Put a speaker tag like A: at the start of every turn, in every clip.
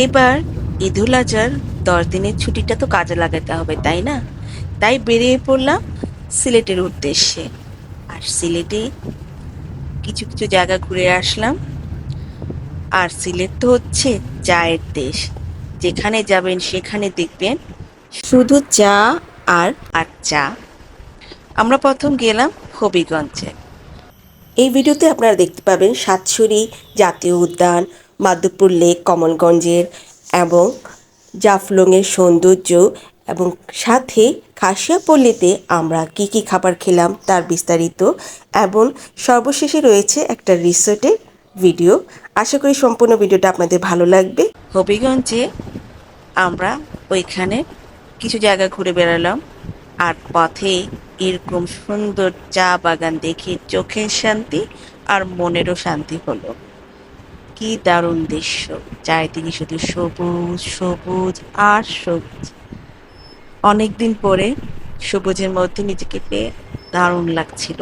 A: এবার ঈদুল আজহার 10 দিনের ছুটিটা তো কাজে লাগাতে হবে, তাই না? তাই বেরিয়ে পড়লাম সিলেটের উদ্দেশ্যে। আর সিলেটে কিছু কিছু জায়গা ঘুরে আসলাম। আর সিলেট তো হচ্ছে চায়ের দেশ। যেখানে যাবেন সেখানে দেখবেন শুধু চা আর আর চা। আমরা প্রথম গেলাম হবিগঞ্জে। এই ভিডিওতে আপনারা দেখতে পাবেন সাতছড়ি জাতীয় উদ্যান, মাধবপুর লেক, কমলগঞ্জের এবং জাফলংয়ের সৌন্দর্য, এবং সাথে খাসিয়াপল্লীতে আমরা কি কি খাবার খেলাম তার বিস্তারিত, এবং সর্বশেষে রয়েছে একটা রিসোর্টের ভিডিও। আশা করি সম্পূর্ণ ভিডিওটা আপনাদের ভালো লাগবে। হবিগঞ্জে আমরা ওইখানে কিছু জায়গা ঘুরে বেড়ালাম। আর পথে এরকম সুন্দর চা বাগান দেখে চোখের শান্তি আর মনেরও শান্তি হলো। কি দারুণ দৃশ্য! চারিদিকে শুধু সবুজ সবুজ আর সবুজ। অনেকদিন পরে সবুজের মধ্যে নিজেকে পেয়ে দারুণ লাগছিল।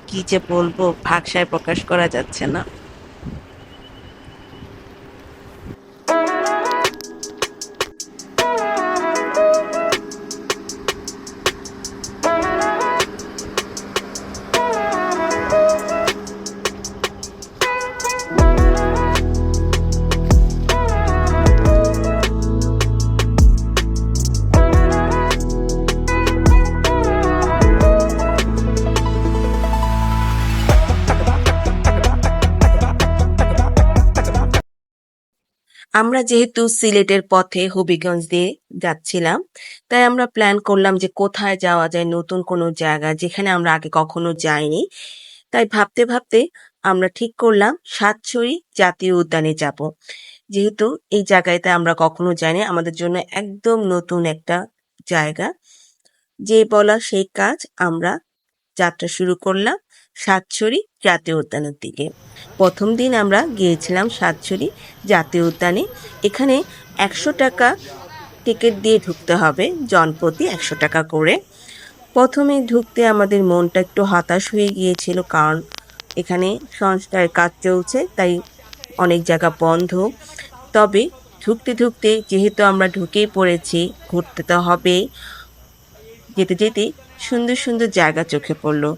A: কি যে বলবো, ভাষায় প্রকাশ করা যাচ্ছে না। আমরা যেহেতু সিলেটের পথে হবিগঞ্জ দিয়ে যাচ্ছিলাম, তাই আমরা প্ল্যান করলাম যে কোথায় যাওয়া যায়, নতুন কোনো জায়গা যেখানে আমরা আগে কখনো যাইনি। তাই ভাবতে ভাবতে আমরা ঠিক করলাম সাতছড়ি জাতীয় উদ্যানে যাব। যেহেতু এই জায়গাতে আমরা কখনো যাইনি, আমাদের জন্য একদম নতুন একটা জায়গা। যে বলা সেই কাজ, আমরা যাত্রা শুরু করলাম সাতছড়ি জাতীয় উদ্যানের দিকে। প্রথম দিন আমরা গিয়েছিলাম সাতছড়ি জাতীয় উদ্যানে। এখানে 100 টাকা টিকিট দিয়ে ঢুকতে হবে, জনপ্রতি 100 টাকা করে। প্রথমে ঢুকতে আমাদের মনটা একটু হতাশ হয়ে গিয়েছিল, কারণ এখানে সংস্কারের কাজ চলছে, তাই অনেক জায়গা বন্ধ। তবে ঢুকতে ঢুকতে যেহেতু আমরা ঢুকেই পড়েছি, ঘুরতে তো হবে, যেতে যেতে সুন্দর সুন্দর জায়গা চোখে পড়লো।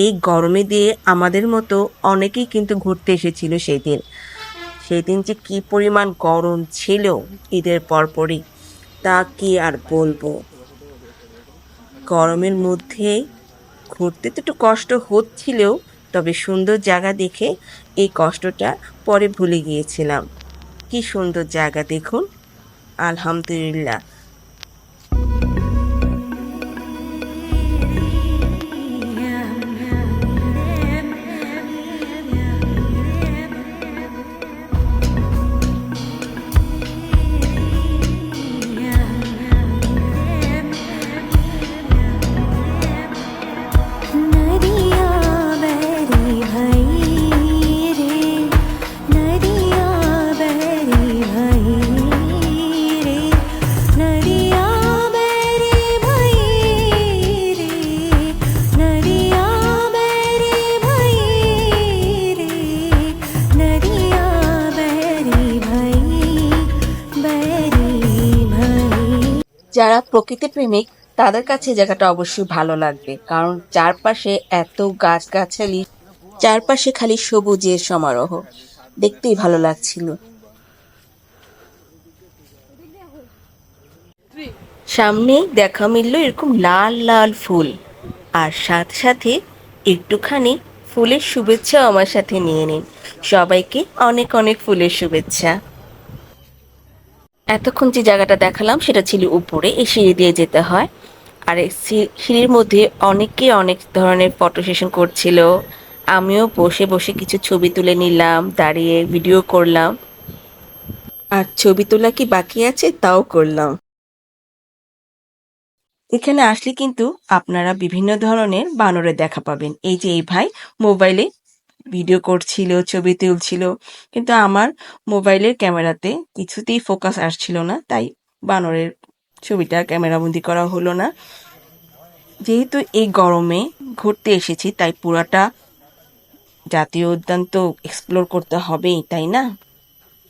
A: এই গরমে দিয়ে আমাদের মতো অনেকেই কিন্তু ঘুরতে এসেছিল সেদিন। সেদিন যে কি পরিমাণ গরম ছিল ঈদের পরপরই, তা কি আর বলবো। গরমের মধ্যে ঘুরতে তো একটু কষ্ট হচ্ছিলেও, তবে সুন্দর জায়গা দেখে এই কষ্টটা পরে ভুলে গিয়েছিলাম। কি সুন্দর জায়গা দেখুন, আলহামদুলিল্লাহ। যারা প্রকৃতি প্রেমিক তাদের কাছে জায়গাটা অবশ্যই ভালো লাগবে, কারণ চারপাশে এত গাছগাছালি, চারপাশে খালি সবুজের সমারোহ, দেখতেই ভালো লাগছিল। সামনে দেখা মিলল এরকম লাল লাল ফুল, আর সাথে সাথে একটুখানি ফুলের শুভেচ্ছা আমার সাথে নিয়ে নিন। সবাইকে অনেক অনেক ফুলের শুভেচ্ছা। এতক্ষণ যে জায়গাটা দেখালাম সেটা ছিল উপরে, এই সিঁড়ি দিয়ে যেতে হয়। আর এই সিঁড়ির মধ্যে অনেকে অনেক ধরনের ফটো সেশন করছিল। আমিও বসে বসে কিছু ছবি তুলে নিলাম, দাঁড়িয়ে ভিডিও করলাম। আর ছবি তোলা কি বাকি আছে, তাও করলাম। এখানে আসলে কিন্তু আপনারা বিভিন্ন ধরনের বানরের দেখা পাবেন। এই যে এই ভাই মোবাইলে ভিডিও করছিল, ছবি তুলছিল, কিন্তু আমার মোবাইলের ক্যামেরাতে কিছুতেই ফোকাস আসছিল না, তাই বানরের ছবিটা ক্যামেরাবন্দি করা হলো না। যেহেতু এই গরমে ঘুরতে এসেছি, তাই পুরাটা জাতীয় উদ্যান তো এক্সপ্লোর করতে হবেই, তাই না?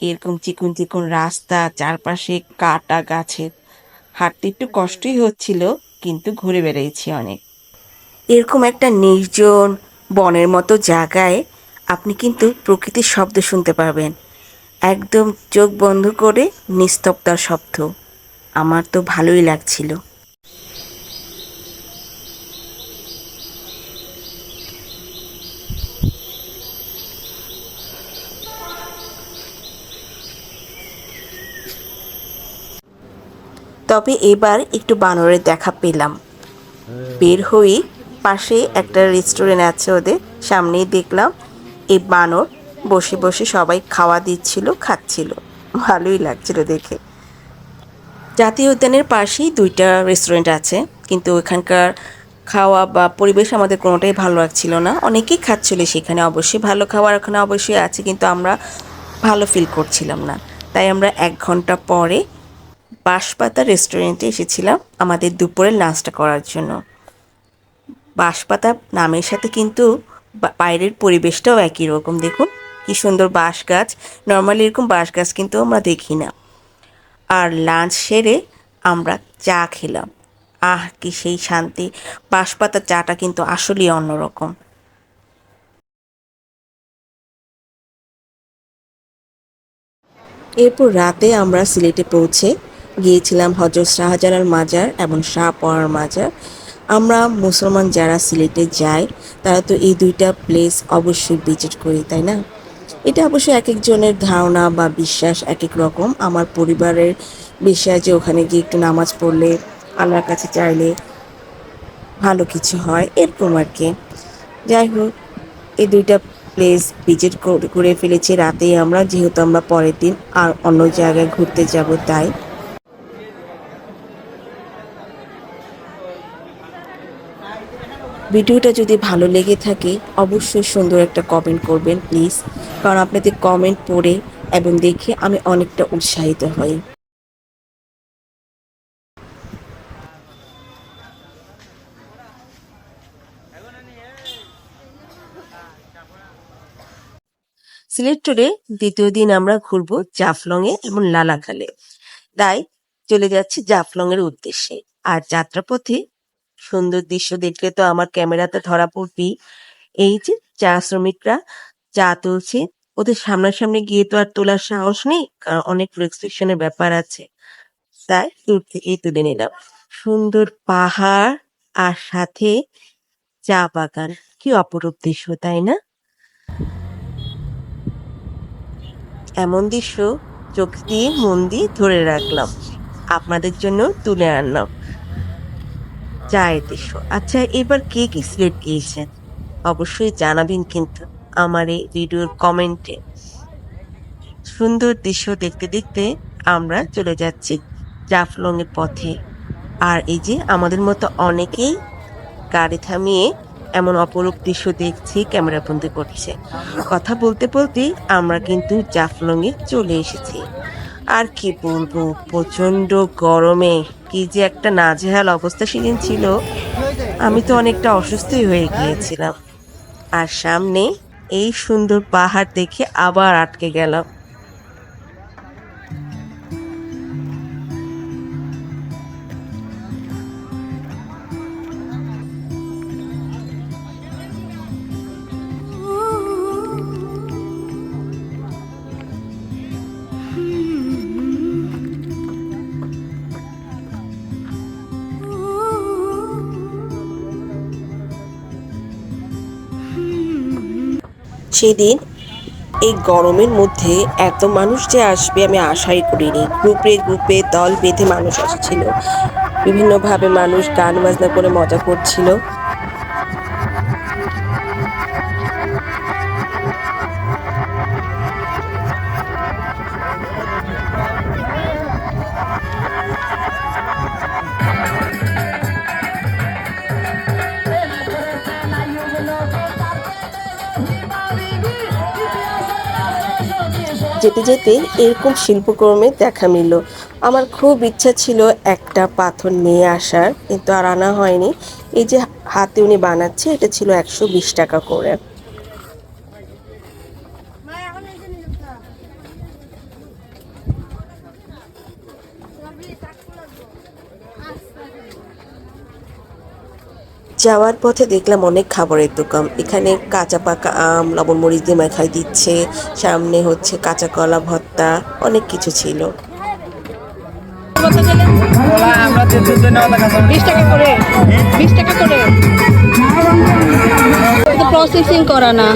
A: এরকম চিকন চিকন রাস্তা, চারপাশে কাটা গাছের, হাঁটতে একটু কষ্টই হচ্ছিল, কিন্তু ঘুরে বেড়িয়েছি অনেক। এরকম একটা নির্জন বনের মতো জায়গায় আপনি কিন্তু প্রকৃতির শব্দ শুনতে পারবেন, একদম চোখ বন্ধ করে নিস্তব্ধতার শব্দ। আমার তো ভালোই লাগছিল। তবে এবার একটু বানরের দেখা পেলাম। বের হয়ে পাশে একটা রেস্টুরেন্ট আছে ওদের, সামনেই দেখলাম এই বানর বসে বসে সবাই খাওয়া দিচ্ছিল, খাচ্ছিল। ভালোই লাগছিল দেখে। জাতীয় উদ্যানের পাশেই দুইটা রেস্টুরেন্ট আছে, কিন্তু ওখানকার খাওয়া বা পরিবেশ আমাদের কোনোটাই ভালো লাগছিল না। অনেকেই খাচ্ছিল সেখানে, অবশ্যই ভালো খাবার ওখানে অবশ্যই আছে, কিন্তু আমরা ভালো ফিল করছিলাম না। তাই আমরা 1 ঘন্টা পরে বাঁশপাতা রেস্টুরেন্টে এসেছিলাম আমাদের দুপুরের লাঞ্চটা করার জন্য। বাঁশপাতা নামের সাথে কিন্তু বাইরের পরিবেশটাও একই রকম। দেখুন কি সুন্দর বাঁশ গাছ, নর্মালি এরকম বাঁশ গাছ কিন্তু আমরা দেখি না। আর লাঞ্চ সেরে আমরা চা খেলাম। আহ, কি সেই শান্তি! বাঁশপাতার চাটা কিন্তু আসলেই অন্যরকম। এরপর রাতে আমরা সিলেটে পৌঁছে গিয়েছিলাম হজরত শাহজালাল মাজার এবং শাহপরার মাজার। আমরা মুসলমান যারা সিলেটে যায় তারা তো এই দুইটা প্লেস অবশ্যই ভিজিট করি, তাই না? এটা অবশ্যই এক একজনের ধারণা বা বিশ্বাস এক এক রকম। আমার পরিবারের বিশ্বাস যে ওখানে গিয়ে একটু নামাজ পড়লে, আল্লাহর কাছে চাইলে ভালো কিছু হয়, এরকম আর কি। যাই হোক, এই দুইটা প্লেস ভিজিট করে ফেলেছি রাতেই আমরা, যেহেতু আমরা পরের দিন আর অন্য জায়গায় ঘুরতে যাব তাই। ভিডিওটা যদি ভালো লেগে থাকে অবশ্যই সুন্দর একটা কমেন্ট করবেন প্লিজ, কারণ আপনাদের কমেন্ট পড়ে এবং দেখে আমি অনেকটা উৎসাহিত হই। সিলেট ট্যুরে দ্বিতীয় দিন আমরা ঘুরবো জাফলংয়ে এবং লালাখালে। তাই চলে যাচ্ছি জাফলংয়ের উদ্দেশ্যে। আর যাত্রাপথে সুন্দর দৃশ্য দেখলে তো আমার ক্যামেরাতে ধরা পড়বেই। এই যে চা শ্রমিকরা চা তুলছে, ওদের সামনাসামনি গিয়ে তো আর তোলার সাহস নেই, কারণ অনেক রেস্ট্রিকশনের ব্যাপার আছে। তাই দূর থেকেই তুলে নিলাম। সুন্দর পাহাড় আর সাথে চা বাগান, কি অপরূপ দৃশ্য, তাই না? এমন দৃশ্য চোখ দিয়ে মন দিয়ে ধরে রাখলাম, আপনাদের জন্য তুলে আনলাম চায়ের দৃশ্য। আচ্ছা, এবার কে কি সিলেট গিয়েছেন অবশ্যই জানাবেন কিন্তু আমার এই ভিডিওর কমেন্টে। সুন্দর দৃশ্য দেখতে দেখতে আমরা চলে যাচ্ছি জাফলং এর পথে। আর এই যে আমাদের মতো অনেকেই গাড়ি থামিয়ে এমন অপরূপ দৃশ্য দেখছি, ক্যামেরা বন্দি করছে। কথা বলতে বলতেই আমরা কিন্তু জাফলং এ চলে এসেছি। আর কি বলবো, প্রচন্ড গরমে কি যে একটা নাজেহাল অবস্থা সেদিন ছিল, আমি তো অনেকটা অসুস্থই হয়ে গিয়েছিলাম। আর সামনে এই সুন্দর পাহাড় দেখে আবার আটকে গেলাম। সেদিন এই গরমের মধ্যে এত মানুষ যে আসবে আমি আশাই করিনি। গ্রুপে গ্রুপে দল বেঁধে মানুষ আসছিল, বিভিন্নভাবে মানুষ গান বাজনা করে মজা করছিল। যেতে যেতে এরকম শিল্পকর্মের দেখা মিলল। আমার খুব ইচ্ছা ছিল একটা পাথর নিয়ে আসার, কিন্তু আর আনা হয়নি। এই যে হাতে উনি বানাচ্ছে, এটা ছিল 120 টাকা করে। যাওয়ার পথে দেখলাম অনেক খাবারের দোকান। এখানে কাঁচা পাকা আম লবণ মরিচ দিয়ে মাখাই দিচ্ছে, সামনে হচ্ছে কাঁচা কলা ভর্তা, অনেক কিছু ছিল।
B: আমরা 20 টাকা করে 20 টাকা করে প্রসেসিং করা না।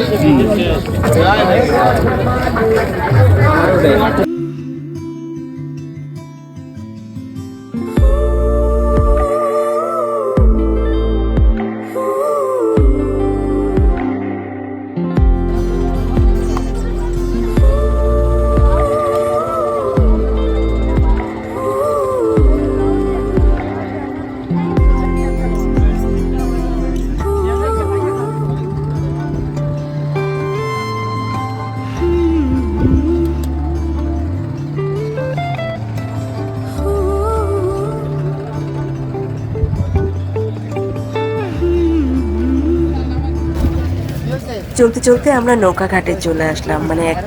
A: চলতে চলতে আমরা নৌকা ঘাটে চলে আসলাম, মানে এক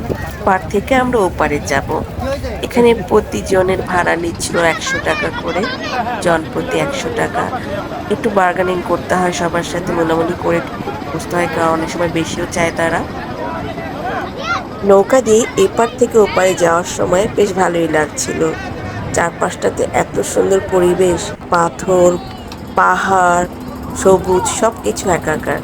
A: পার থেকে আমরা ওপারে যাব। এখানে প্রতিজনের ভাড়া নিচ্ছিল 100 টাকা করে, জনপ্রতি 100 টাকা। একটু বার্গেনিং করতে হয় সবার সাথে, মোলামুলি করে বুঝতে হয়, কারণ অনেক সময় বেশিও চায় তারা। নৌকা দিয়ে এপার থেকে ওপারে যাওয়ার সময় বেশ ভালোই লাগছিল। চারপাশটাতে এত সুন্দর পরিবেশ, পাথর, পাহাড়, সবুজ, সব কিছু একাকার।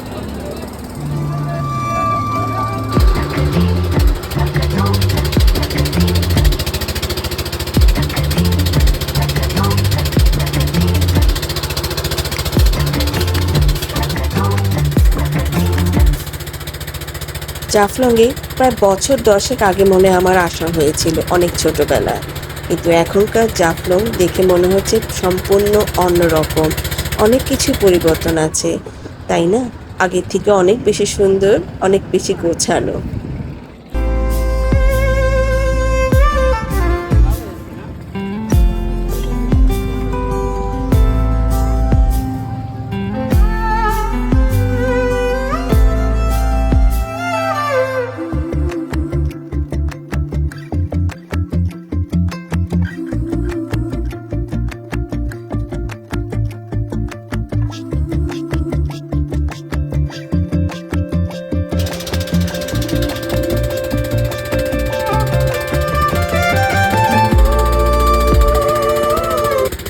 A: জাফলংয়ে প্রায় বছর 10 আগে মনে আমার আসা হয়েছিল, অনেক ছোটবেলায়। কিন্তু এখনকার জাফলং দেখে মনে হচ্ছে সম্পূর্ণ অন্যরকম, অনেক কিছু পরিবর্তন আছে, তাই না? আগের থেকে অনেক বেশি সুন্দর, অনেক বেশি গোছানো।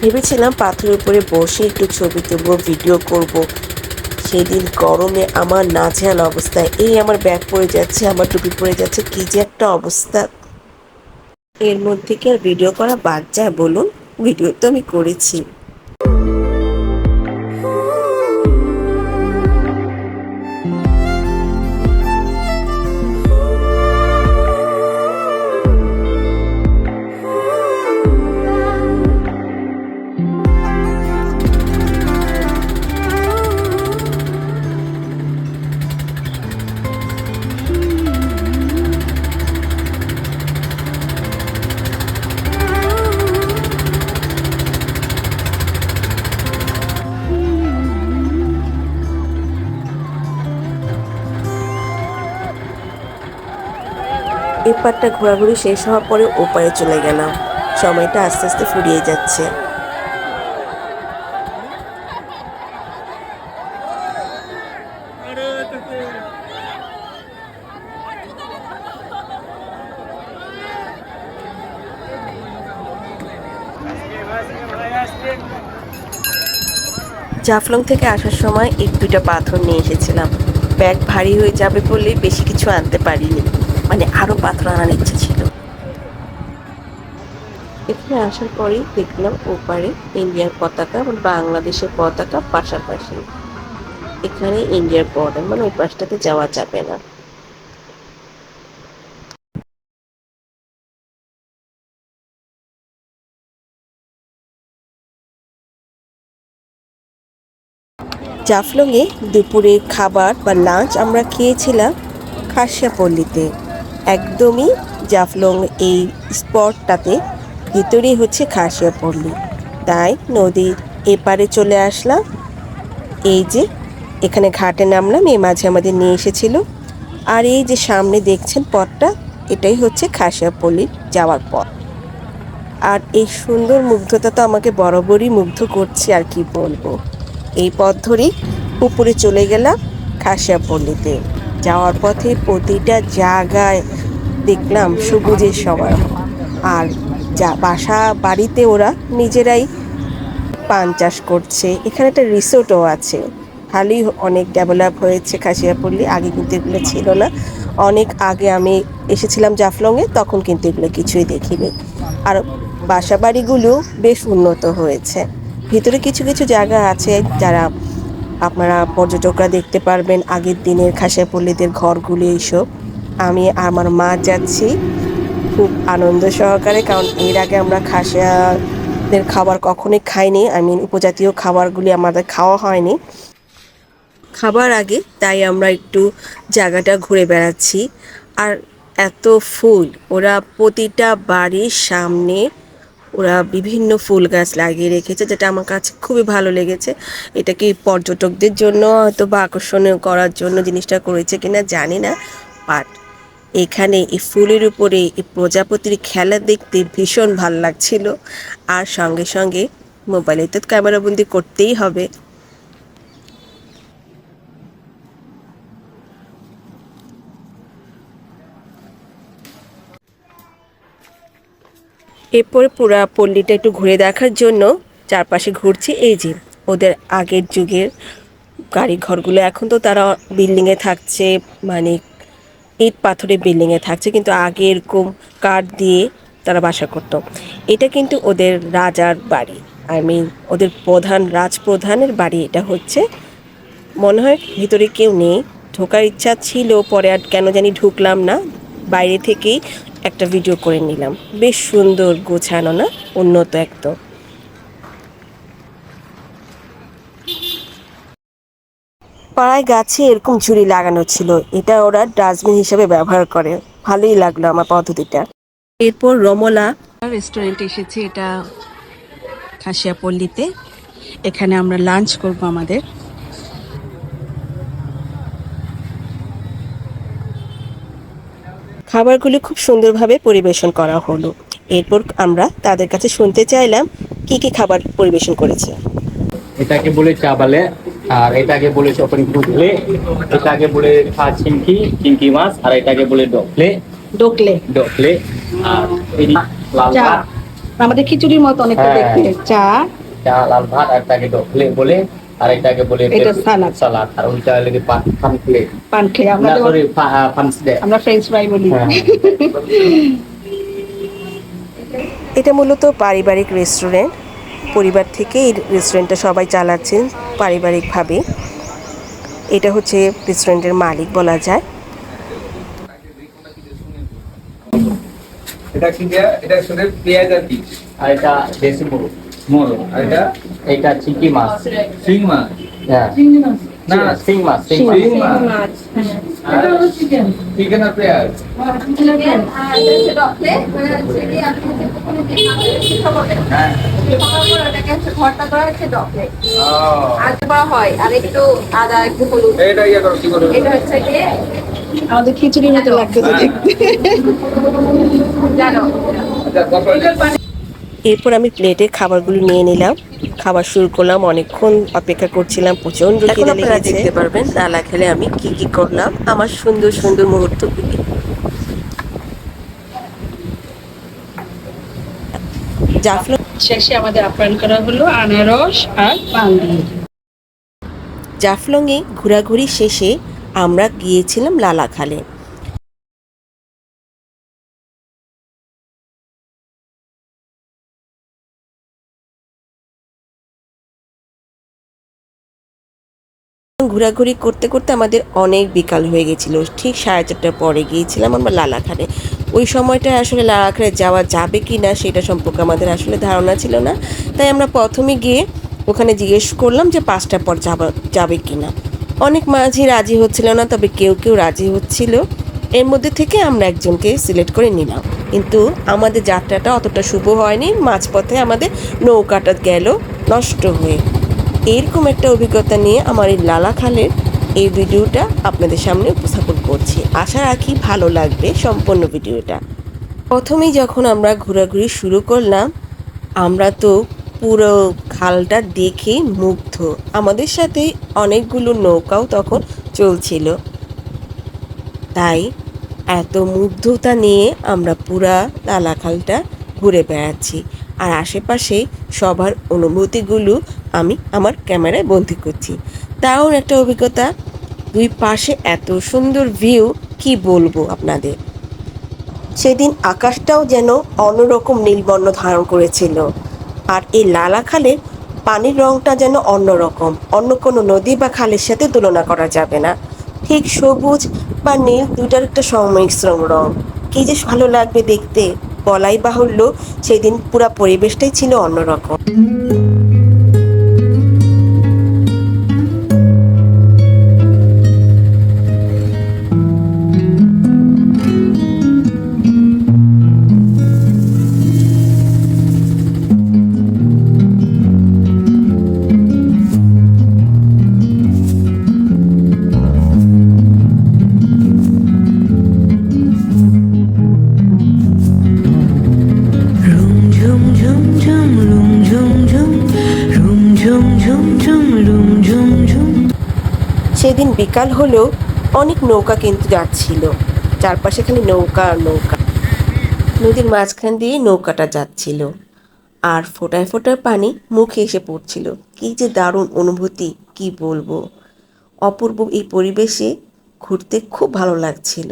A: ভেবেছিলাম পাথরের উপরে বসে একটু ছবি তুলবো, ভিডিও করব। সেদিন গরমে আমার নাজেহাল অবস্থা, এই আমার ব্যাগ পড়ে যাচ্ছে, আমার টুপি পড়ে যাচ্ছে, কি যে একটা অবস্থা। এর মধ্যে কি আর ভিডিও করা বাদ যায় বলুন? ভিডিও তো আমি করেছি। এপারটা ঘোরাঘুরি শেষ হওয়ার পরে ওপারে চলে গেলাম। সময়টা আস্তে আস্তে ফুরিয়ে যাচ্ছে। জাফলং থেকে আসার সময় 1-2টা পাথর নিয়ে এসেছিলাম। ব্যাগ ভারী হয়ে যাবে বলে বেশি কিছু আনতে পারিনি, মানে আরো পাথর আনার ইচ্ছে ছিল। এখানে আসার পরেই দেখলাম ওপারে ইন্ডিয়ার পতাকা এবং বাংলাদেশের পতাকা পাশাপাশি। এখানে ইন্ডিয়ার বর্ডার, মানে ওই পাশটাতে যাওয়া যাবে না। জাফলংয়ে দুপুরে খাবার বা লাঞ্চ আমরা খেয়েছিলাম খাসিয়াপল্লিতে। একদমই জাফলং এই স্পটটাতে ভিতরেই হচ্ছে খাসিয়াপল্লি। তাই নদীর এপারে চলে আসলাম। এই যে এখানে ঘাটে নামলাম, এই মাঝে আমাদের নিয়ে এসেছিল। আর এই যে সামনে দেখছেন পথটা, এটাই হচ্ছে খাসিয়াপল্লির যাওয়ার পথ। আর এই সুন্দর মুগ্ধতা তো আমাকে বরাবরই মুগ্ধ করছে, আর কি বলবো। এই পথ ধরেই উপরে চলে গেলাম খাসিয়াপল্লীতে। যাওয়ার পথে প্রতিটা জায়গায় দেখলাম সবুজের সমারোহ। আর বাসা বাড়িতে ওরা নিজেরাই পান চাষ করছে। এখানে একটা রিসোর্টও আছে। ভালোই অনেক ডেভেলপ হয়েছে খাসিয়াপল্লী, আগে কিন্তু এগুলো ছিল না। অনেক আগে আমি এসেছিলাম জাফলংয়ে, তখন কিন্তু এগুলো কিছুই দেখিনি। আর বাসা বাড়িগুলো বেশ উন্নত হয়েছে। ভিতরে কিছু কিছু জায়গা আছে যারা আপনারা পর্যটকরা দেখতে পারবেন আগের দিনের খাসিয়াপল্লীদের ঘরগুলি এইসব। আমি আমার মা যাচ্ছি খুব আনন্দ সহকারে, কারণ এর আগে আমরা খাসিয়াদের খাবার কখনোই খাইনি। উপজাতীয় খাবারগুলি আমাদের খাওয়া হয়নি খাবার আগে, তাই আমরা একটু জায়গাটা ঘুরে বেড়াচ্ছি। আর এত ফুল, ওরা প্রতিটা বাড়ির সামনে ওরা বিভিন্ন ফুল গাছ লাগিয়ে রেখেছে, যেটা আমার কাছে খুবই ভালো লেগেছে। এটা কি পর্যটকদের জন্য হয়তো বা আকর্ষণীয় করার জন্য জিনিসটা করেছে কিনা জানি না, বাট এখানে এই ফুলের উপরে এই প্রজাপতির খেলা দেখতে ভীষণ ভাল লাগছিল। আর সঙ্গে সঙ্গে মোবাইলে তো ক্যামেরাবন্দি করতেই হবে। এরপরে পুরা পল্লীটা একটু ঘুরে দেখার জন্য চারপাশে ঘুরছি। এই যে ওদের আগের যুগের গাড়ি ঘরগুলো, এখন তো তারা বিল্ডিংয়ে থাকছে, মানে ইট পাথরের বিল্ডিংয়ে থাকছে, কিন্তু আগে এরকম কাঠ দিয়ে তারা বাসা করত। এটা কিন্তু ওদের রাজার বাড়ি, ওদের রাজপ্রধানের বাড়ি এটা হচ্ছে। মনে হয় ভিতরে কেউ নেই, ঢোকার ইচ্ছা ছিল, পরে আর কেন জানি ঢুকলাম না। বাইরে থেকেই একটা ভিডিও করে নিলাম। বেশ সুন্দর গোছানো না, উন্নত একদম। পাড়ায় গাছে এরকম ঝুড়ি লাগানো ছিল, এটা ওরা ডাস্টবিন হিসেবে ব্যবহার করে। ভালোই লাগলো আমার পদ্ধতিটা। এরপর রমলা রেস্টুরেন্টে এসেছি, এটা খাসিয়াপল্লীতে। এখানে আমরা লাঞ্চ করব আমাদের। খাবারগুলি খুব সুন্দরভাবে পরিবেশন করা হলো। এরপর আমরা তাদের কাছে শুনতে চাইলাম কি কি খাবার পরিবেশন করেছে।
C: এটাকে বলে চাবালে, আর এটাকে বলে চপন কুটলে, এটাকে বলে চিংকি চিংকি মাছ, আর এটাকে বলে ডকলে
B: ডোকলে
C: ডকলে। আর এই লাল
B: চা,
C: ভাত,
B: আমাদের খিচুড়ির মতো অনেকটা
C: হ্যাঁ।
B: দেখতে। চা,
C: চা লাল ভাত, আর এটাকে ডকলে বলে, আর এটাকে বলে
B: এটা সালাদ।
C: সালাদ, আর ওইটা লাগে পানফ্লে।
B: পান খেয়ে
C: না সরি, পানসডে,
B: আমরা ফ্রেঞ্চ ফ্রাই বলি।
A: এটা মূলত পারিবারিক রেস্টুরেন্ট। পরিবার থেকে এই রেস্টুরেন্টটা সবাই চালাচ্ছেন পারিবারিকভাবে। এটা হচ্ছে রেস্টুরেন্টের মালিক বলা যায়।
D: এটা কি দেয়া? এটা শুনে পেঁয়াজ আর কি?
C: আর এটা দেশি মুরগ,
D: মরো। আর
C: এটা চিংকি মাছ,
D: শিং মাছ।
C: হ্যাঁ
D: না,
C: শিং মাছ, শিং মাছ।
D: শিং মাছ। এটা হলো চিকেন। চিকেন আর পেঁয়াজ। হ্যাঁ। এটা ইয়ে করো, কি করো?
B: আমাদের খিচুড়ির মতো লাগতেছে দেখতে।
D: আচ্ছা, তারপরে
A: এরপর আমি প্লেটে খাবারগুলো নিয়ে নিলাম, খাবার শুরু করলাম। অনেকক্ষণ অপেক্ষা করছিলাম, প্রচন্ড খিদে লেগেছে। দেখতে পারবেন ডালা খেলে আমি কি কি করলাম, আমার সুন্দর সুন্দর মুহূর্তগুলি। জাফলং
B: শেষে আমাদের আপ্যায়ন করা হলো আনারস আর পান দিয়ে।
A: জাফলংয়ে ঘোরাঘুরি শেষে আমরা গিয়েছিলাম লালাখালে। ঘোরাঘুরি করতে করতে আমাদের অনেক বিকাল হয়ে গেছিল। ঠিক 4:30টার পরে গিয়েছিলাম আমরা লালাখালে। ওই সময়টা আসলে লালাখালে যাওয়া যাবে কি না সেটা সম্পর্কে আমাদের আসলে ধারণা ছিল না। তাই আমরা প্রথমে গিয়ে ওখানে জিজ্ঞেস করলাম যে 5টার পর যাবে কি না। অনেক মাঝি রাজি হচ্ছিল না, তবে কেউ কেউ রাজি হচ্ছিল। এর মধ্যে থেকে আমরা একজনকে সিলেক্ট করে নিলাম, কিন্তু আমাদের যাত্রাটা অতটা শুভ হয়নি। মাঝপথে আমাদের নৌকাটা গেল নষ্ট হয়ে। এরকম একটা অভিজ্ঞতা নিয়ে আমার এই লালাখালের এই ভিডিওটা আপনাদের সামনে উপস্থাপন করছি। আশা রাখি ভালো লাগবে সম্পূর্ণ ভিডিওটা। প্রথমেই যখন আমরা ঘোরাঘুরি শুরু করলাম, আমরা তো পুরো খালটা দেখে মুগ্ধ। আমাদের সাথে অনেকগুলো নৌকাও তখন চলছিল, তাই এত মুগ্ধতা নিয়ে আমরা পুরা লালাখালটা ঘুরে বেড়াচ্ছি। আর আশেপাশে সবার অনুভূতিগুলো আমি আমার ক্যামেরায় বন্দি করছি। দারুণ একটা অভিজ্ঞতা। দুই পাশে এত সুন্দর ভিউ, কি বলবো আপনাদের। সেদিন আকাশটাও যেন অন্যরকম নীলবর্ণ ধারণ করেছিল। আর এই লালাখালের পানির রংটা যেন অন্যরকম, অন্য কোনো নদী বা খালের সাথে তুলনা করা যাবে না। ঠিক সবুজ বা নীল দুটার একটা সংমিশ্রণ রং, কি যে ভালো লাগবে দেখতে, বলাই বাহুল্য। সেদিন পুরা পরিবেশটাই ছিল অন্যরকম। সেদিন বিকাল হলেও অনেক নৌকা কিন্তু যাচ্ছিল, চারপাশে খালি নৌকা আর নৌকা। নদীর মাঝখান দিয়ে নৌকাটা যাচ্ছিল আর ফোঁটায় ফোঁটায় পানি মুখে এসে পড়ছিল। কি যে দারুণ অনুভূতি, কি বলবো। অপূর্ব এই পরিবেশে ঘুরতে খুব ভালো লাগছিল।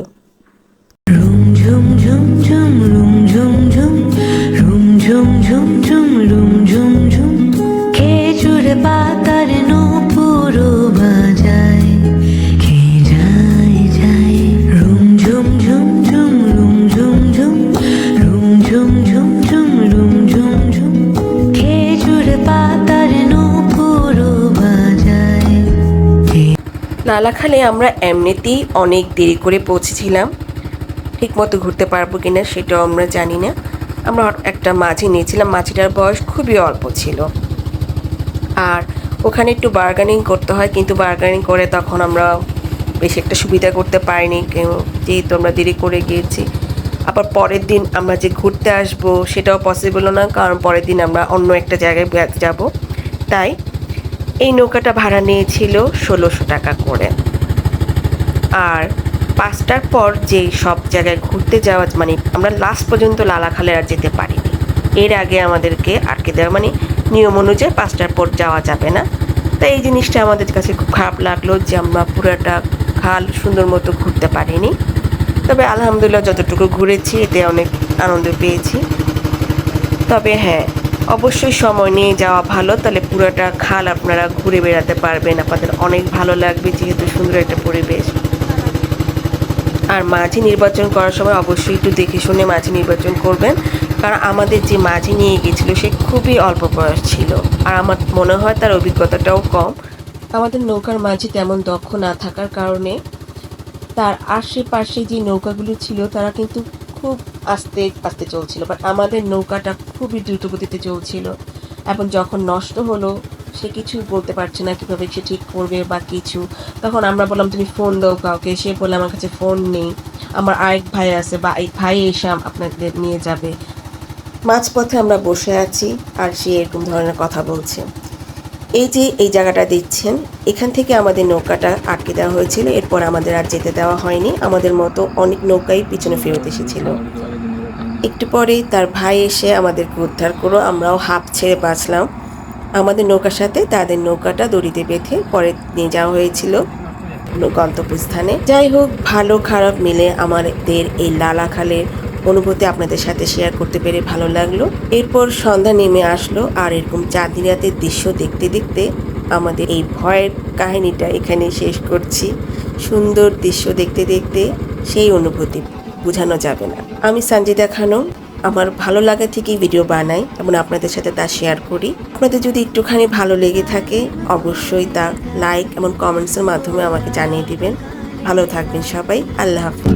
A: খেজুর পাতার নূপুর বাজায়, কে যায় যায় রুম ঝুম ঝুম ঝুম রুম ঝুম ঝুম রুম ঝুম ঝুম ঝুম রুম ঝুম ঝুম, খেজুর পাতার নূপুর বাজায়। লালাখালে আমরা এমনিতেই অনেক দেরি করে পৌঁছেছিলাম, ঠিকমতো ঘুরতে পারবো কিনা সেটাও আমরা জানি না। আমরা একটা মাঝি নিয়েছিলাম, মাঝিটার বয়স খুবই অল্প ছিল। আর ওখানে একটু বার্গেনিং করতে হয়, কিন্তু বার্গেনিং করে তখন আমরা বেশি একটা সুবিধা করতে পারিনি, যেহেতু আমরা দেরি করে গিয়েছি। আবার পরের দিন আমরা যে ঘুরতে আসবো সেটাও পসিবল না, কারণ পরের দিন আমরা অন্য একটা জায়গায় যাব। তাই এই নৌকাটা ভাড়া নিয়েছিল 1600 টাকা করে। আর 5টার পর যে সব জায়গায় ঘুরতে যাওয়া, মানে আমরা লাস্ট পর্যন্ত লালাখালে আর যেতে পারিনি। এর আগে আমাদেরকে আটকে দেওয়া, মানে নিয়ম অনুযায়ী 5টার পর যাওয়া যাবে না। তাই এই জিনিসটা আমাদের কাছে খুব খারাপ লাগলো যে আমরা পুরাটা খাল সুন্দর মতো ঘুরতে পারিনি। তবে আলহামদুলিল্লাহ যতটুকু ঘুরেছি এতে অনেক আনন্দ পেয়েছি। তবে হ্যাঁ, অবশ্যই সময় নিয়ে যাওয়া ভালো, তাহলে পুরোটা খাল আপনারা ঘুরে বেড়াতে পারবেন, আপনাদের অনেক ভালো লাগবে, যেহেতু সুন্দর একটা পরিবেশ। আর মাঝি নির্বাচন করার সময় অবশ্যই একটু দেখে শুনে মাঝি নির্বাচন করবেন, কারণ আমাদের যে মাঝি নিয়ে গেছিলো সে খুবই অল্প বয়স ছিল, আর আমার মনে হয় তার অভিজ্ঞতাটাও কম। আমাদের নৌকার মাঝি তেমন দক্ষ না থাকার কারণে তার আশেপাশে যে নৌকাগুলো ছিল তারা কিন্তু খুব আস্তে আস্তে চলছিল, বাট আমাদের নৌকাটা খুবই দ্রুতগতিতে চলছিল। এবং যখন নষ্ট হলো সে কিছু বলতে পারছে না কীভাবে সে ঠিক করবে বা কিছু। তখন আমরা বললাম তুমি ফোন দাও কাউকে, সে বলে আমার কাছে ফোন নেই, আমার আরেক ভাই আছে বা এই ভাই এসে আপনাদের নিয়ে যাবে। মাঝপথে আমরা বসে আছি আর সে এরকম ধরনের কথা বলছে। এই যে এই জায়গাটা দেখছেন, এখান থেকে আমাদের নৌকাটা আটকে দেওয়া হয়েছিল, এরপর আমাদের আর যেতে দেওয়া হয়নি। আমাদের মতো অনেক নৌকাই পিছনে ফেরত এসেছিল। একটু পরেই তার ভাই এসে আমাদেরকে উদ্ধার করো, আমরাও হাঁপ ছেড়ে বাঁচলাম। আমাদের নৌকার সাথে তাদের নৌকাটা দড়িতে বেঁধে পরে নিয়ে যাওয়া হয়েছিল গন্তব্যস্থানে। যাই হোক, ভালো খারাপ মিলে আমাদের এই লালাখালের অনুভূতি আপনাদের সাথে শেয়ার করতে পেরে ভালো লাগলো। এরপর সন্ধ্যা নেমে আসলো, আর এরকম চাঁদনি রাতের দৃশ্য দেখতে দেখতে আমাদের এই ভয়ের কাহিনীটা এখানে শেষ করছি। সুন্দর দৃশ্য দেখতে দেখতে সেই অনুভূতি বোঝানো যাবে না। আমি সঞ্জিদা খানম, আমার ভালো লাগা থেকেই ভিডিও বানাই এবং আপনাদের সাথে তা শেয়ার করি। আপনাদের যদি একটুখানি ভালো লেগে থাকে অবশ্যই তা লাইক এবং কমেন্টসের মাধ্যমে আমাকে জানিয়ে দিবেন। ভালো থাকবেন সবাই, আল্লাহ হাফেজ।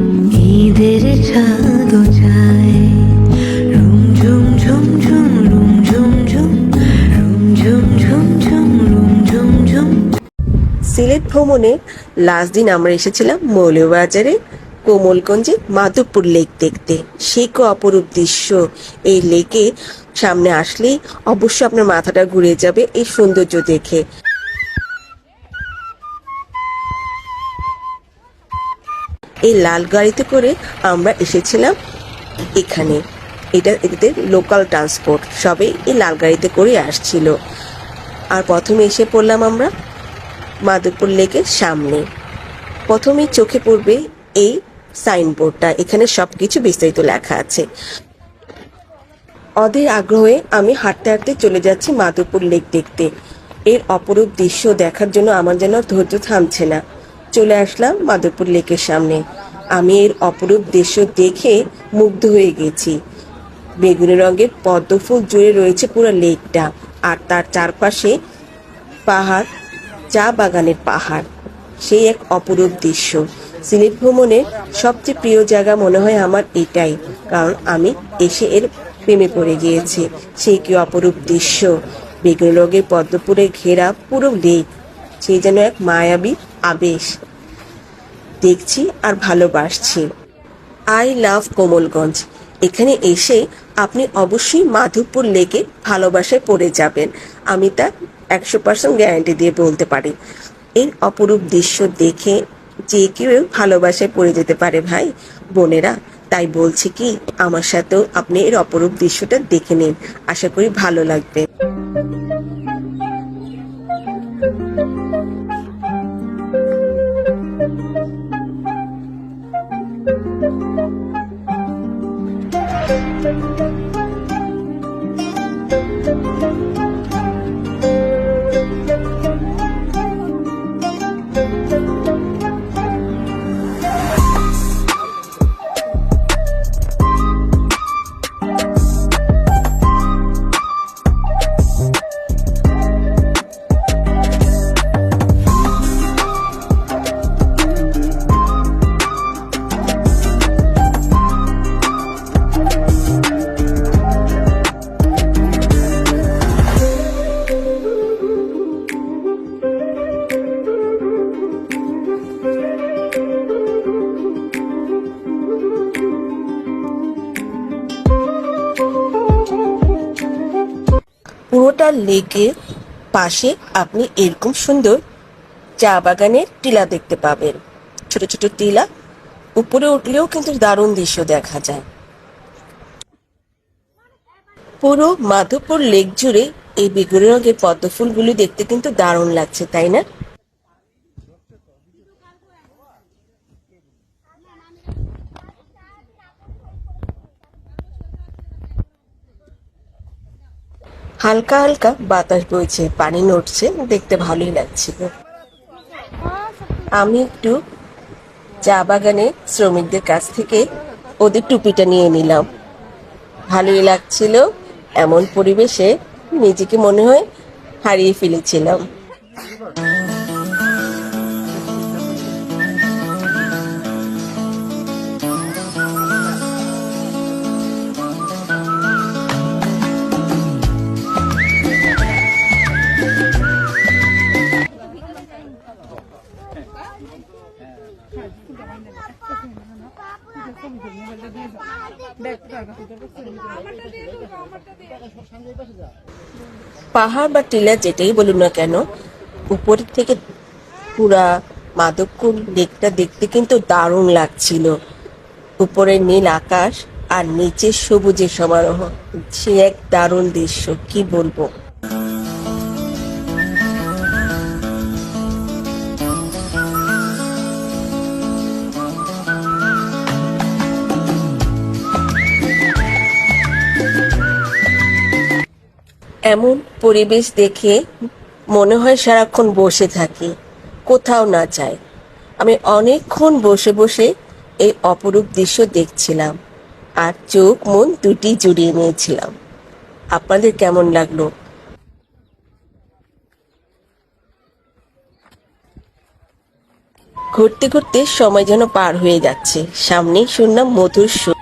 A: ঈদের চাঁদ যায় রুম ঝুম ঝুম ঝুম রুম ঝুম ঝুম রুম ঝুম ঝুম ঝুম রুম ঝুম ঝুম। সিলেট ভ্রমণে লাস্ট দিন আমরা এসেছিলাম মৌলভীবাজারে কোমলগঞ্জে মাধবপুর লেক দেখতে। সে কি অপরূপ দৃশ্য! এই লেকে সামনে আসলেই অবশ্যই আপনার মাথাটা ঘুরে যাবে এই সৌন্দর্য দেখে। এই লাল গাড়িতে করে আমরা এসেছিলাম এখানে। এদের লোকাল ট্রান্সপোর্ট, সবাই এই লাল গাড়িতে করে আসছিল। আর প্রথমে এসে পড়লাম আমরা মাধবপুর লেকের সামনে। প্রথমেই চোখে পড়বে এই সাইনবোর্ডটা, এখানে সবকিছু বিস্তারিত লেখা আছে। অধীর আগ্রহে আমি হাঁটতে হাঁটতে চলে যাচ্ছি মাধবপুর লেক দেখতে। এর অপরূপ দৃশ্য দেখার জন্য আমার যেন ধৈর্য থামছে না। চলে আসলাম মাধবপুর লেকের সামনে। আমি এর অপরূপ দৃশ্য দেখে মুগ্ধ হয়ে গেছি। বেগুনি রঙের পদ্ম ফুল জুড়ে রয়েছে পুরো লেকটা, আর তার চারপাশে পাহাড়, চা বাগানের পাহাড়। সেই এক অপরূপ দৃশ্য। সিলেট ভ্রমণের সবচেয়ে প্রিয় জায়গা মনে হয় আমার এটাই, কারণ আমি এসে এর প্রেমে পড়ে গিয়েছি। সেই কি অপরূপ দৃশ্য! বেগুনি রঙের পদ্মপুরে ঘেরা পুরো লেক, সেই যেন এক মায়াবী আবেশ। দেখছি আর ভালোবাসছি। I love কোমলগঞ্জ। এখানে এসে আপনি অবশ্যই মাধবপুর লেকে ভালোবাসায় পড়ে যাবেন, আমি তা 100% গ্যারান্টি দিয়ে বলতে পারি। এর অপরূপ দৃশ্য দেখে যে কেউ ভালোবাসায় পড়ে যেতে পারে ভাই বোনেরা। তাই বলছি কি, আমার সাথেও আপনি এর অপরূপ দৃশ্যটা দেখে নিন, আশা করি ভালো লাগবে। পুরোটা লেকের পাশে আপনি এরকম সুন্দর চা বাগানের টিলা দেখতে পাবেন। ছোট ছোট টিলা, উপরে উঠলেও কিন্তু দারুণ দৃশ্য দেখা যায়। পুরো মাধবপুর লেক জুড়ে এই বেগুনি রঙের পদ্ম ফুলগুলি দেখতে কিন্তু দারুণ লাগছে, তাই না? হালকা হালকা বাতাস বইছে, পানি নড়ছে, দেখতে ভালোই লাগছিল। আমি একটু চা বাগানে শ্রমিকদের কাছ থেকে ওদের টুপিটা নিয়ে নিলাম। ভালোই লাগছিল। এমন পরিবেশে নিজেকে মনে হয় হারিয়ে ফেলেছিলাম। পাহাড় বা টিলা যেটাই বলুন না কেন, উপরের থেকে পুরা মাধবপুর লেকটা দেখতে কিন্তু দারুণ লাগছিল। উপরে নীল আকাশ আর নিচে সবুজের সমারোহ, সে এক দারুণ দৃশ্য, কি বলবো। এমন পরিবেশ দেখে মনে হয় সারাক্ষণ বসে থাকি, কোথাও না যাই। আমি অনেকক্ষণ বসে বসে এই অপরূপ দৃশ্য দেখছিলাম আর চোখ মন দুটি জুড়িয়ে নিয়েছিলাম। আপনাদের কেমন লাগলো? ঘুরতে ঘুরতে সময় যেন পার হয়ে যাচ্ছে। সামনেই শুনলাম মধুর সুর।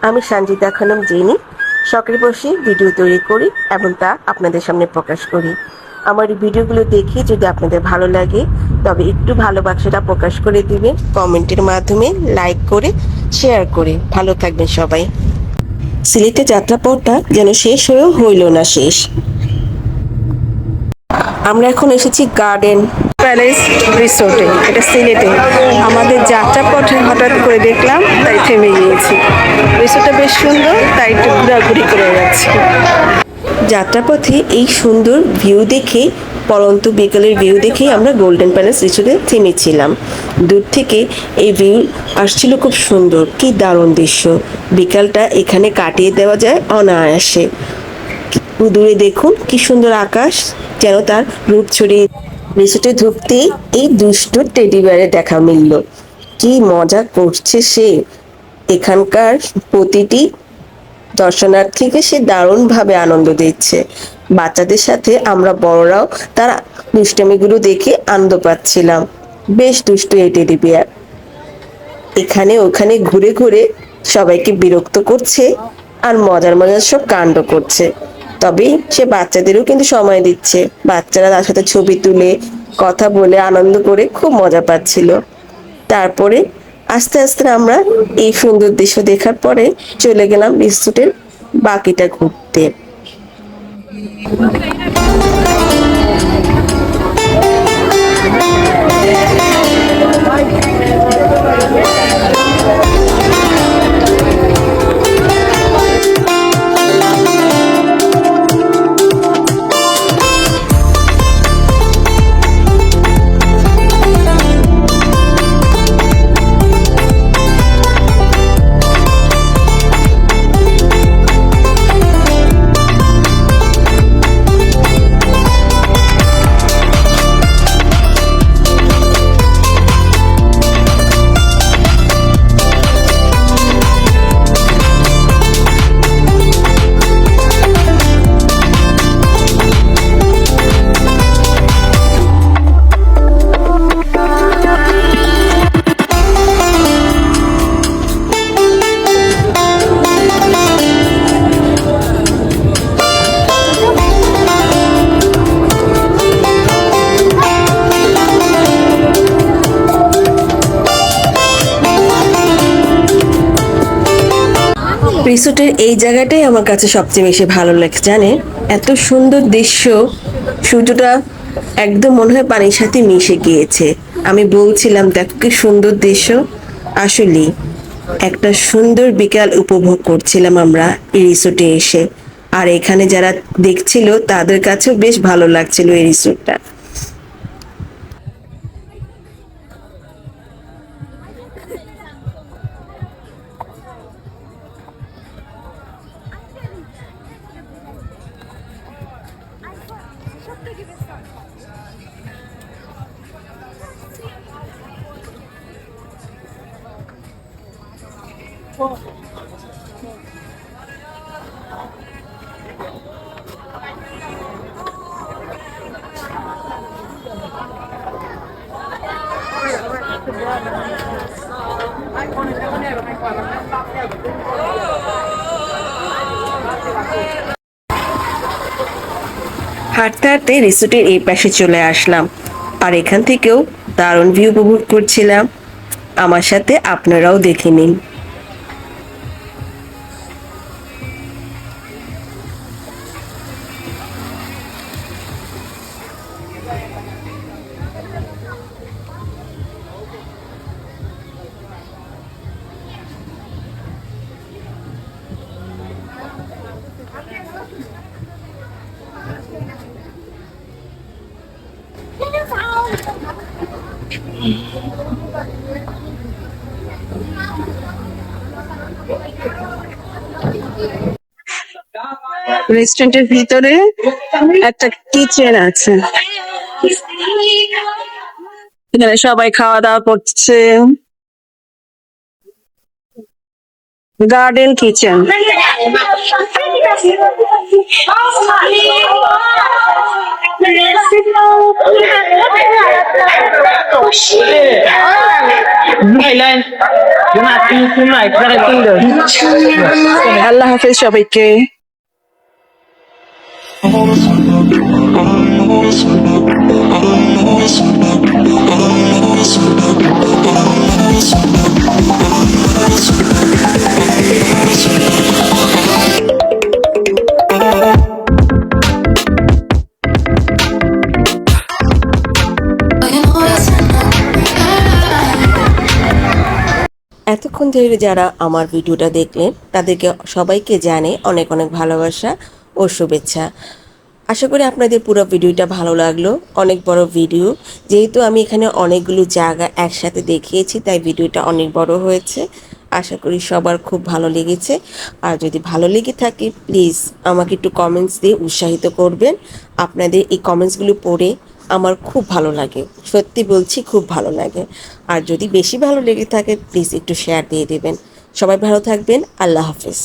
A: আমি সঞ্জিতা খানম জেনি শখের বসে ভিডিও তৈরি করি এবং তা আপনাদের সামনে প্রকাশ করি। আমার এই ভিডিওগুলো দেখে যদি আপনাদের ভালো লাগে তবে একটু ভালোবাসাটা প্রকাশ করে দিবেন কমেন্টের মাধ্যমে, লাইক করে, শেয়ার করে। ভালো থাকবেন সবাই। সিলেটে যাত্রাপথটা যেন শেষ হয়েও হইল না শেষ। আমরা এখন এসেছি গার্ডেন প্যালেস রিসোর্টে, এটা সিলেটে। আমাদের যাত্রাপথে হঠাৎ করে দেখলাম, তাই থেমে গিয়েছি। রিসোর্টটা বেশ সুন্দর, তাই একটু ঘোরাঘুরি করে যাচ্ছি। যাত্রাপথে এই সুন্দর ভিউ দেখে, পরন্ত বিকেলের ভিউ দেখে আমরা গোল্ডেন প্যালেস রিসোর্টে থেমেছিলাম। দূর থেকে এই ভিউ আসছিল, খুব সুন্দর, কি দারুণ দৃশ্য। বিকালটা এখানে কাটিয়ে দেওয়া যায় অনায়াসে। দূরে দেখুন কি সুন্দর আকাশ, যেন তার রূপ ছড়িয়ে। রিসোর্টে ঢুকতেই এই দুষ্ট টেডি বিয়ারের দেখা মিলল। কি মজা করছে সে! এখানকার প্রতিটি দর্শনার্থীকে সে দারুণভাবে আনন্দ দিচ্ছে। বাচ্চাদের সাথে আমরা বড়রাও তার দুষ্টামিগুলো দেখে আনন্দ পাচ্ছিলাম। বেশ দুষ্ট এই টেডি বিয়ার। এখানে ওখানে ঘুরে ঘুরে সবাইকে বিরক্ত করছে আর মজার মজার সব কাণ্ড করছে। তবে সে বাচ্চাদেরও কিন্তু সময় দিচ্ছে। বাচ্চারা তার সাথে ছবি তুলে, কথা বলে, আনন্দ করে খুব মজা পাচ্ছিল। তারপরে আস্তে আস্তে আমরা এই সুন্দর দৃশ্য দেখার পরে চলে গেলাম রিসোর্টের বাকিটা ঘুরতে। রিসোর্টের এই জায়গাটাই আমার কাছে সবচেয়ে বেশি ভালো লাগে, জানেন? এত সুন্দর দৃশ্য, সূর্যটা একদম মনে হয় পানির সাথে মিশে গিয়েছে। আমি বলছিলাম দেখো কি সুন্দর দৃশ্য। আসলে একটা সুন্দর বিকাল উপভোগ করছিলাম আমরা এই রিসোর্টে এসে। আর এখানে যারা দেখছিল তাদের কাছেও বেশ ভালো লাগছিল এই রিসোর্টটা। হাঁটতে হাঁটতে রিসোর্টের এই পাশে চলে আসলাম, আর এখান থেকেও দারুণ ভিউ উপভোগ করছিলাম। আমার সাথে আপনারাও দেখে নিন। রেস্টুরেন্টের ভিতরে একটা কিচেন আছে, এখানে সবাই খাওয়া দাওয়া করছে। Garden kitchen.
E: আল্লাহ হাফেজ সবাইকে।
A: এতক্ষণ ধরে যারা আমার ভিডিওটা দেখলেন তাদেরকে সবাইকে জানে অনেক অনেক ভালোবাসা ও শুভেচ্ছা। আশা করি আপনাদের পুরো ভিডিওটা ভালো লাগলো। অনেক বড় ভিডিও, যেহেতু আমি এখানে অনেকগুলো জায়গা একসাথে দেখিয়েছি তাই ভিডিওটা অনেক বড় হয়েছে। আশা করি সবার খুব ভালো লেগেছে। আর যদি ভালো লেগে থাকে প্লিজ আমাকে একটু কমেন্টস দিয়ে উৎসাহিত করবেন। আপনাদের এই কমেন্টসগুলো পড়ে আমার খুব ভালো লাগে, সত্যি বলছি খুব ভালো লাগে। আর যদি বেশি ভালো লেগে থাকে প্লিজ একটু শেয়ার দিয়ে দেবেন। সবাই ভালো থাকবেন। আল্লাহ হাফেজ।